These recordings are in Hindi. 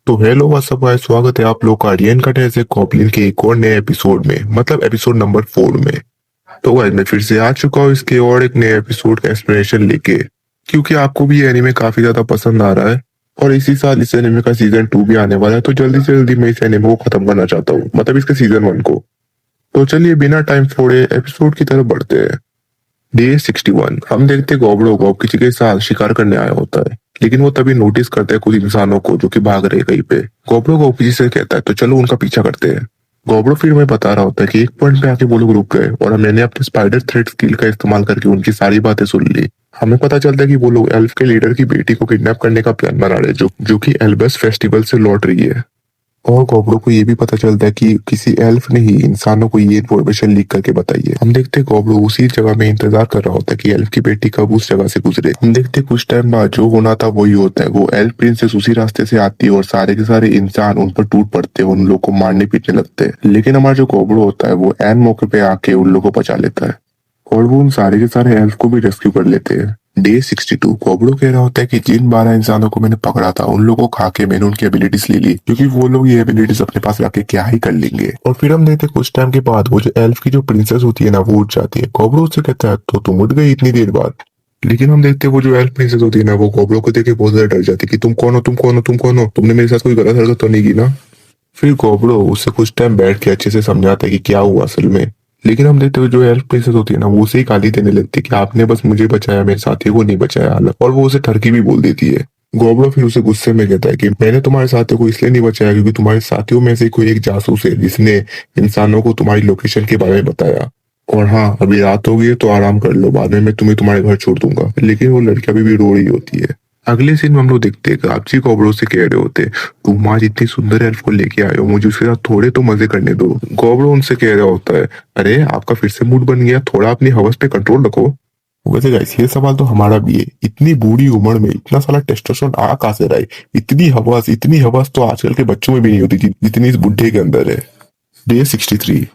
तो हेलो व्हाट्सअप गाइस, स्वागत है आप लोग गार्डियन का ऐसे गॉब्लिन के एक और नए एपिसोड में, मतलब एपिसोड नंबर 4 में। तो गाइस मैं फिर से आ चुका हूँ इसके और एक नए एपिसोड का एक्सप्लेनेशन लेके, क्योंकि आपको भी ये एनिमे काफी ज्यादा पसंद आ रहा है और इसी साल इस एनिमे का सीजन 2 भी आने वाला है। तो जल्दी से जल्दी मैं इस एनिमे को खत्म करना चाहता हूँ, मतलब इसके सीजन 1 को। तो चलिए बिना टाइम छोड़े एपिसोड की तरफ बढ़ते हैं। डे 61 हम देखते गॉब्लो गॉब किसी के साथ शिकार करने आया होता है, लेकिन वो तभी नोटिस करते हैं कुछ इंसानों को जो कि भाग रहे कहीं पे। गॉब्लो गॉब किसी से कहता है तो चलो उनका पीछा करते हैं। गॉब्लो फिर मैं बता रहा होता है कि एक पॉइंट पे आके वो लोग रुक गए और मैंने अपने स्पाइडर थ्रेड स्किल का इस्तेमाल करके उनकी सारी बातें सुन ली। हमें पता चलता है कि वो लोग एल्फ के लीडर की बेटी को किडनैप करने का प्लान बना रहे हैं, जो कि एल्बस फेस्टिवल से लौट रही है। और गॉब्लो को ये भी पता चलता है कि किसी एल्फ ने ही इंसानों को ये इन्फॉर्मेशन लीक करके बताई है। हम देखते हैं गॉब्लो उसी जगह में इंतजार कर रहा होता है कि एल्फ की बेटी कब उस जगह से गुजरे। हम देखते हैं कुछ टाइम बाद जो होना था वही होता है। वो एल्फ प्रिंसेस उसी रास्ते से आती है और सारे के सारे इंसान उन पर टूट पड़ते हैं, उन लोग को मारने पीटने लगते हैं। लेकिन हमारा जो गॉब्लो होता है वो एन मौके पे आके उन लोगों को बचा लेता है और वो उन सारे के सारे एल्फ को भी रेस्क्यू कर लेते हैं। डे 62 कोबलो कह रहा होता है कि जिन 12 इंसानों को मैंने पकड़ा था उन लोगों को खा के मैंने उनकी एबिलिटीज ले ली, क्योंकि वो लोग ये एबिलिटीज अपने पास रख के क्या ही कर लेंगे। और फिर हम देखते हैं कुछ टाइम के बाद वो जो एल्फ की जो प्रिंसेस होती है ना, वो उठ जाती है। कोबलो उससे कहता है तो तुम उठ गई इतनी देर बाद। लेकिन हम देखते हैं वो जो एल्फ प्रिंसेस होती है ना, वो कोबलो को देख के बहुत ज्यादा डर जाती है कि तुम कौन हो, तुम कौन हो, तुम कौन हो, तुमने मेरे साथ कोई गलत हरकत तो नहीं की ना। फिर कोबलो उससे कुछ टाइम बैठ के अच्छे से समझाता है कि क्या हुआ असल में। लेकिन हम देखते हुए जो एल्फ प्रिंसेस होती है ना, वो उसे ही गाली देने लगती है कि आपने बस मुझे बचाया, मेरे साथी को नहीं बचाया हालत, और वो उसे ठरकी भी बोल देती है। गोबलो फिर उसे गुस्से में कहता है कि मैंने तुम्हारे साथियों को इसलिए नहीं बचाया क्योंकि तुम्हारे साथियों में से कोई एक जासूस है जिसने इंसानों को तुम्हारी लोकेशन के बारे में बताया। और हाँ, अभी रात हो गई है तो आराम कर लो, बाद में मैं तुम्हें तुम्हारे घर छोड़ दूंगा। लेकिन वो लड़की अभी भी रो रही होती है। अगले सीन में हम लोग देखते हैं गापची कोबरो से कह रहे होते, तुम आज इतनी सुंदर एल्फ को लेके आए हो, मुझे उसके साथ थोड़े तो मजे करने दो। कोबरो उनसे कह रहा होता है, अरे आपका फिर से मूड बन गया, थोड़ा अपनी हवस पे कंट्रोल रखो। वैसे गाइस ये सवाल तो हमारा भी है, इतनी बूढ़ी उम्र में इतना सारा टेस्टोस्टेरोन आ कहां से रहा है? इतनी हवस तो आजकल के बच्चों में भी नहीं होती जितनी इस बुढ़े के अंदर है। डे 63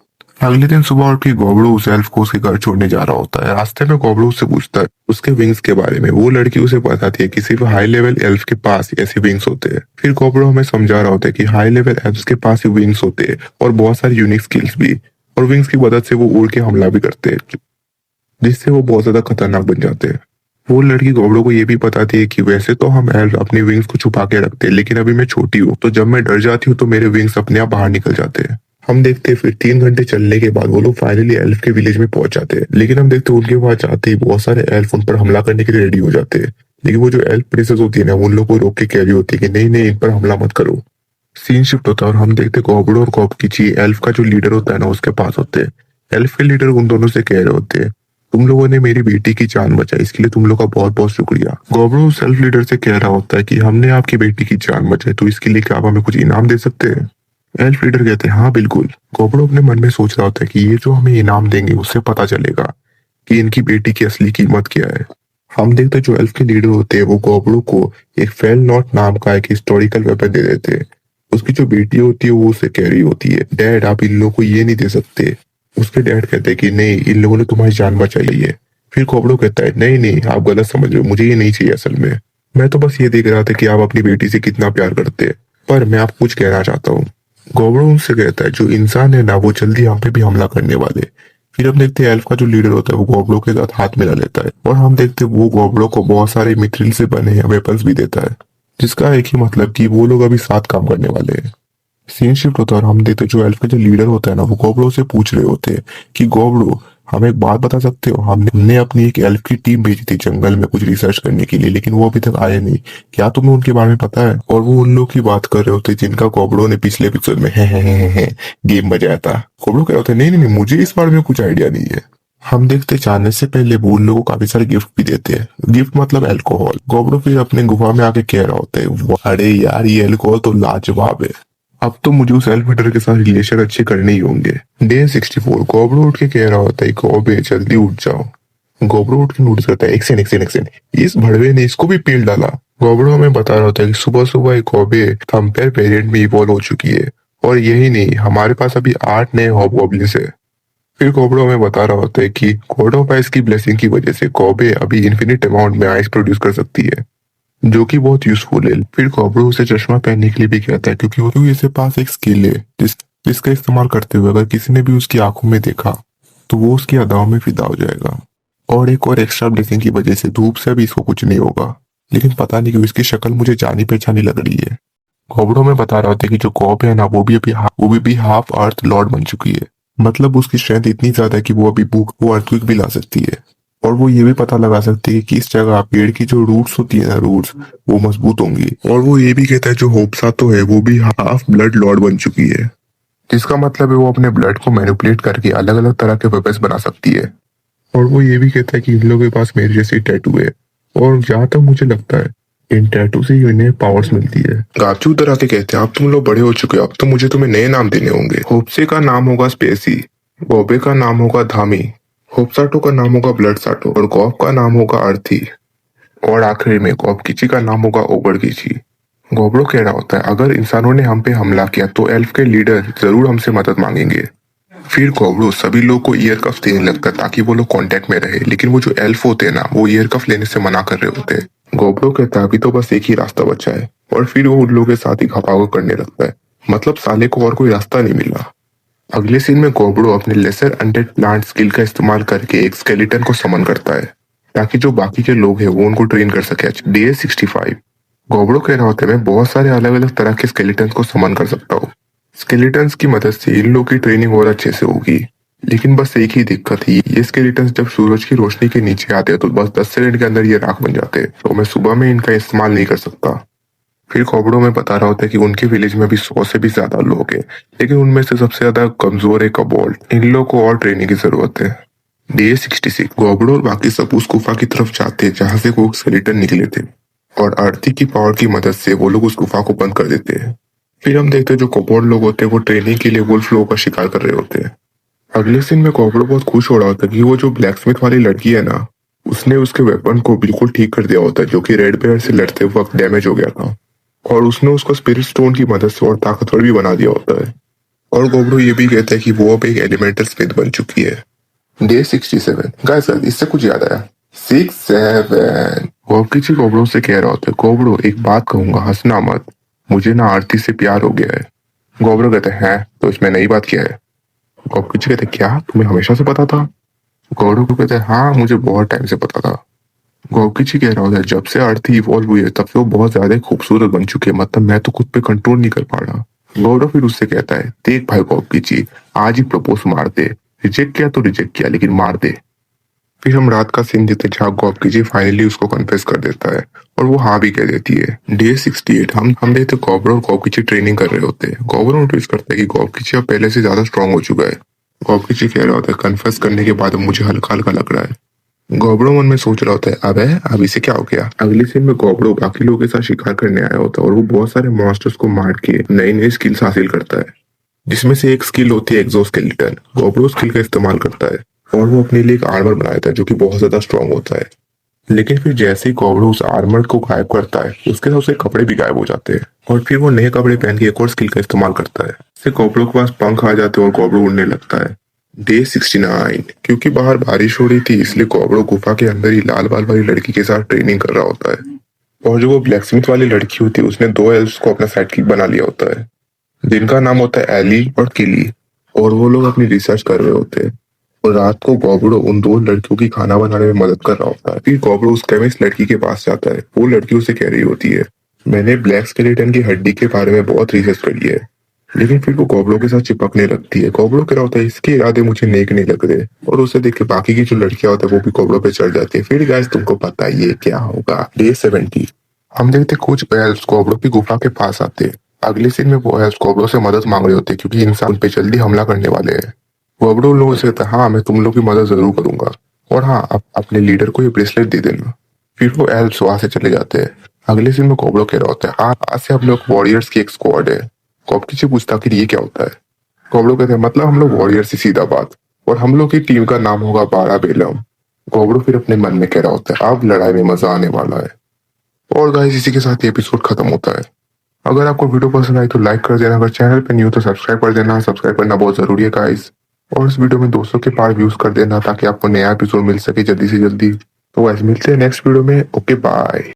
अगले दिन सुबह उठ के गोबड़ो उस एल्फ को उसके घर छोड़ने जा रहा होता है। रास्ते में गोबड़ो उससे पूछता है उसके विंग्स के बारे में। वो लड़की उसे बताती है कि सिर्फ हाई लेवल एल्फ के पास ही ऐसे विंग्स होते हैं। फिर गोबड़ो हमें समझा रहा होता है कि हाई लेवल एल्फ के पास ही विंग्स होते हैं और बहुत सारी यूनिक स्किल्स भी, और विंग्स की मदद से वो उड़ के हमला भी करते हैं, जिससे वो बहुत ज्यादा खतरनाक बन जाते हैं। वो लड़की गोबड़ो को ये भी बताती है कि वैसे तो हम एल्फ अपनी विंग्स को छुपा के रखते हैं, लेकिन अभी मैं छोटी हूँ तो जब मैं डर जाती हूँ तो मेरे विंग्स अपने आप बाहर निकल जाते हैं। हम देखते हैं फिर 3 घंटे चलने के बाद वो लोग फाइनली एल्फ के विलेज में पहुंच जाते हैं। लेकिन हम देखते हैं उनके पास जाते ही बहुत सारे एल्फ उन पर हमला करने के लिए रेडी हो जाते हैं। लेकिन वो जो एल्फ प्रिंसेस होती है ना, वो उन लोग को रोक के कह रही होती है कि नहीं नहीं, इन पर हमला मत करो। सीन शिफ्ट होता है और हम देखते गोबड़ो और कॉपकीची एल्फ का जो लीडर होता है ना, उसके पास होते हैं। एल्फ के लीडर उन दोनों से कह रहे होते हैं, तुम लोगों ने मेरी बेटी की जान बचाई, इसके लिए तुम लोग का बहुत बहुत शुक्रिया। गोबड़ो सेल्फ लीडर से कह रहा होता है कि हमने आपकी बेटी की जान बचाई, तो इसके लिए क्या आप हमें कुछ इनाम दे सकते हैं? एल्फ लीडर कहते हैं हाँ बिल्कुल। गोबड़ो अपने मन में सोच रहा होता है कि ये जो हमें इनाम देंगे उससे पता चलेगा कि इनकी बेटी की असली कीमत क्या है। हम देखते हैं जो एल्फ के लीडर होते हैं वो गोबड़ो को एक फेल नॉट नाम का एक हिस्टोरिकल वेपन दे देते हैं। उसकी जो बेटी होती है वो उसे कह रही होती है, डैड आप इन लोगों को ये नहीं दे सकते। उसके डैड कहते हैं कि नहीं, इन लोगों ने तुम्हारी जान बचाई है। फिर कोबड़ो कहता है नहीं नहीं, आप गलत समझ रहे हो, मुझे ये नहीं चाहिए असल में। मैं तो बस ये देख रहा था कि आप अपनी बेटी से कितना प्यार करते हैं, पर मैं आपको कुछ कहना चाहता हूँ। कोबड़ो उनसे कहता है जो इंसान है ना, वो जल्दी हम पे भी हमला करने वाले। फिर हम देखते हैं एल्फ का जो लीडर होता है वो गोबड़ो के साथ हाथ मिला लेता है और हम देखते हैं वो गोबड़ो को बहुत सारे मिथ्रिल से बने वेपन्स भी देता है, जिसका एक ही मतलब कि वो लोग अभी साथ काम करने वाले हैं। सीन शिफ्ट होता है और हम देखते हैं जो एल्फ का जो लीडर होता है ना, वो गोबड़ो से पूछ रहे होते हैं कि गोबड़ो हमें एक बात बता सकते हो, हमने अपनी एक एल्फ की टीम भेजी थी जंगल में कुछ रिसर्च करने के लिए, लेकिन वो अभी तक आए नहीं, क्या तुम्हें उनके बारे में पता है? और वो उन लोग की बात कर रहे होते जिनका गोबड़ो ने पिछले एपिसोड में है गेम बजाया था। गोबड़ो कह रहे होते नहीं नहीं नहीं, मुझे इस बारे में कुछ आइडिया नहीं है। हम देखते जाने से पहले वो उन लोगों को काफी सारे गिफ्ट भी देते हैं। गिफ्ट मतलब अल्कोहल। गोबरो फिर अपने गुफा में आके कह रहा होता है, अरे यार ये अल्कोहल तो लाजवाब है, अब तो मुझे उस एल्फ लीडर के साथ रिलेशन अच्छे करने ही होंगे। डे 64 गोबरो उठ के कह रहा होता है, गोबे जल्दी उठ जाओ। गोबरो उठ के नोटिस करता है, एक्सेन इस भड़वे ने इसको भी पील डाला। गोबरो हमें बता रहा होता है कि सुबह सुबह एक गोबे थंपेयर वेरिएंट में इवॉल्व हो चुकी है, और यही नहीं, हमारे पास अभी 8 नए हॉबगॉब्लिन्स है। फिर कोबड़ो हमें बता रहा होता है कि गॉड ऑफ आइस की ब्लेसिंग की वजह से कोबे अभी इन्फिनिट अमाउंट में आइस प्रोड्यूस कर सकती है। जो कि बहुत यूजफुल है। फिर कोबरो उसे चश्मा पहनने के लिए भी कहता है क्योंकि इसके पास एक स्किल है जिसका इस्तेमाल करते हुए अगर किसी ने भी उसकी आंखों में देखा तो वो उसकी अदाओं में फिदा हो जाएगा। और एक और एक्स्ट्रा ब्लेसिंग की वजह से धूप से अभी इसको कुछ नहीं होगा। लेकिन पता नहीं क्यों इसकी शक्ल मुझे जानी पहचानी लग रही है। कोबरो में बता रहा होता है कि जो कॉप है ना वो भी हाफ अर्थ लॉर्ड बन चुकी है। मतलब उसकी स्ट्रेंथ इतनी ज्यादा है कि वो अर्थक्वेक भी ला सकती है। और वो ये भी पता लगा सकती है कि इस जगह पेड़ की जो रूट्स होती है ना रूट्स वो मजबूत होंगी। और वो ये भी कहता है जो होप्सातो है वो भी हाफ ब्लड लॉर्ड बन चुकी है, जिसका मतलब है वो अपने ब्लड को मैनिपुलेट करके अलग अलग तरह के वेपन्स बना सकती है। और वो ये भी कहता है कि इन लोगों के पास मेरे जैसे टैटू है और जहां तक मुझे लगता है इन टैटू से ही इन्हें पावर्स मिलती है। गाचू उधर आके कहते हैं अब तुम लोग बड़े हो चुके हो, अब तो मुझे तुम्हें नए नाम देने होंगे। होप्से का नाम होगा स्पेसी, गोबे का नाम होगा धामी, होप्साटो का नाम होगा ब्लड साटो और गॉफ का नाम होगा अर्थी और आखिरी में गॉबकिची का नाम होगा ओबड़किची। गोबरो कह रहा होता है अगर इंसानों ने हम पे हमला किया तो एल्फ के लीडर जरूर हमसे मदद मांगेंगे। फिर गोबरो सभी लोग को ईयर कफ देने लगता है ताकि वो लोग कांटेक्ट में रहे, लेकिन वो जो एल्फ होते हैं ना वो ईयर कफ लेने से मना कर रहे होते हैं। गोबरो कहता है अभी तो बस एक ही रास्ता बचा है और फिर वो उन लोगों के साथ ही घपाव करने लगता है। मतलब साले को और कोई रास्ता नहीं मिला। अगले सीन में गोबरो अपने लेसर अनडेड प्लांट स्किल का इस्तेमाल करके एक स्केलेटन को समन करता है ताकि जो बाकी के लोग हैं वो उनको ट्रेन कर सके। डे 65 गोबरो कह रहा होता है मैं बहुत सारे अलग अलग तरह के स्केलेटन्स को समन कर सकता हूँ। स्केलेटन्स की मदद से इन लोगों की ट्रेनिंग और अच्छे से होगी, लेकिन बस एक ही दिक्कत है ये स्केलेटन्स जब सूरज की रोशनी के नीचे आते हैं तो बस 10 सेकंड के अंदर ये राख बन जाते हैं, तो मैं सुबह में इनका इस्तेमाल नहीं कर सकता। फिर कोबरो में बता रहा होता है कि उनके विलेज में भी 100 से भी ज्यादा लोग हैं, लेकिन उनमें से सबसे ज्यादा कमजोर है कबोल्ड। इन लोगों को और ट्रेनिंग की जरूरत है। डे 66 गोबरो और बाकी सब उस गुफा की तरफ जाते हैं जहां से वो स्केलेटन निकले थे और आरती की पावर की मदद से वो लोग उस गुफा को बंद कर देते हैं। फिर हम देखते हैं जो कोबोल्ड लोग होते हैं वो ट्रेनिंग के लिए वुल्फ लोगों का शिकार कर रहे होते हैं। अगले सीन में कोबरो बहुत खुश हो रहा होता है कि वो जो ब्लैक स्मिथ वाली लड़की है ना उसने उसके वेपन को बिल्कुल ठीक कर दिया होता है जो कि रेड बेयर से लड़ते वक्त डैमेज हो गया था और उसने उसको स्पिरिट स्टोन की मदद से और ताकतवर भी बना दिया होता है। और कोबरो ये भी कहता है कि वो अब एक एलिमेंटल स्मिथ बन चुकी है। डे 67 गाइस इससे कुछ याद आया। 67 वॉकिची कोबरो से कह रहा होता है कोबरो एक बात कहूंगा हंसना मत, मुझे ना आरती से प्यार हो गया है। कोबरो कहते हैं तो इसमें नई बात क्या है। वॉकिची कहते क्या तुम्हें हमेशा से पता था। कोबरो को कहते हैं हाँ मुझे बहुत टाइम से पता था। गौकिची कह रहा होता है जब से आरती इवॉल्व हुई है तब से वो बहुत ज्यादा खूबसूरत बन चुकी है, मतलब मैं तो खुद पे कंट्रोल नहीं कर पा रहा। गौरव फिर उससे कहता है देख भाई गौकिची आज ही प्रपोज मार दे, रिजेक्ट किया तो रिजेक्ट किया लेकिन मार दे। फिर हम रात का सीन देते जहाँ गौकिची फाइनली उसको कन्फेस कर देता है और वो हाँ भी कह देती है। डे 68 हम देखते गौबरो और गौकिची ट्रेनिंग कर रहे होते हैं। गौबरो नोटिस करता है कि गौकिची अब पहले से ज्यादा स्ट्रांग हो चुका है। गौकिची कह रहा होता है कन्फेस करने के बाद मुझे हल्का हल्का लग रहा है। गोबरो मन में सोच रहा होता है अब इसे क्या हो गया। अगले सीन में गोबरो बाकी लोगों के साथ शिकार करने आया होता है और वो बहुत सारे मॉन्स्टर्स को मार के नई नई स्किल्स हासिल करता है, जिसमें से एक स्किल होती है एक्सोस्केलेटन। गोबरो स्किल का इस्तेमाल करता है और वो अपने लिए एक आर्मर बनाता है जो कि बहुत ज्यादा स्ट्रांग होता है। लेकिन फिर जैसे ही गोबरो उस आर्मर को गायब करता है उसके साथ उसके कपड़े भी गायब हो जाते हैं और फिर वो नए कपड़े पहन के एक और स्किल का इस्तेमाल करता है। इससे गोबरो के पास पंख आ जाते हैं और गोबरो उड़ने लगता है। डे 69 क्योंकि बाहर बारिश हो रही थी इसलिए कोबरो गुफा के अंदर ही लाल बाल वाली लड़की के साथ ट्रेनिंग कर रहा होता है और जो वो ब्लैक स्मिथ वाली लड़की होती है उसने 2 एल्फ्स को अपना साइडकिक बना लिया होता है जिनका नाम होता है एली और किली, और वो लोग अपनी रिसर्च कर रहे होते हैं। और रात को गोबरो उन 2 लड़कियों की खाना बनाने में मदद कर रहा होता है। फिर गोबरो उस केमिस्ट लड़की के पास जाता है। वो लड़की उसे कह रही होती है मैंने ब्लैक स्केलेटन की हड्डी के बारे में बहुत रिसर्च करी है, लेकिन फिर वो गोबरो के साथ चिपकने लगती है। गोबरो कह रहा होता है इसके इरादे मुझे नेक नहीं लग रहे और उसे देख के बाकी की जो लड़कियां होती है वो भी गोबरो पे चढ़ जाती है। फिर गाइस तुमको पता है ये क्या होगा। डे 70 हम देखते कुछ एल्फ्स गोबरो की गुफा के पास आते हैं। अगले सीन में वो एल्फ्स गोबरो से मदद मांग रहे होते हैं क्योंकि इंसान पे जल्दी हमला करने वाले हैं। गोबरो उन लोगों से कहता है हाँ मैं तुम लोग की मदद जरूर करूंगा और हाँ अपने लीडर को ये ब्रेसलेट दे देना। फिर वो एल्फ्स वहां से चले जाते हैं। अगले सीन में गोबरो कह रहा होता है हाँ आज से हम लोग वॉरियर्स की एक स्क्वाड है। गॉबकिची पूछता कि ये क्या होता है। गोबरो कहते हैं मतलब हम लोग वॉरियर से सीधा बात, और हम लोग की टीम का नाम होगा बारा बेलम। गोबरो फिर अपने मन में कह रहा होता है अब लड़ाई में मजा आने वाला है। और गाइस इसी के साथ ये एपिसोड खत्म होता है। अगर आपको वीडियो पसंद आई तो लाइक कर देना, अगर चैनल पे न्यू हो तो सब्सक्राइब कर देना। सब्सक्राइब करना बहुत जरूरी है गाइस, और इस वीडियो में दोस्तों के पास व्यूज कर देना ताकि आपको नया एपिसोड मिल सके जल्दी से जल्दी। तो गाइस मिलते हैं नेक्स्ट वीडियो में। Okay bye.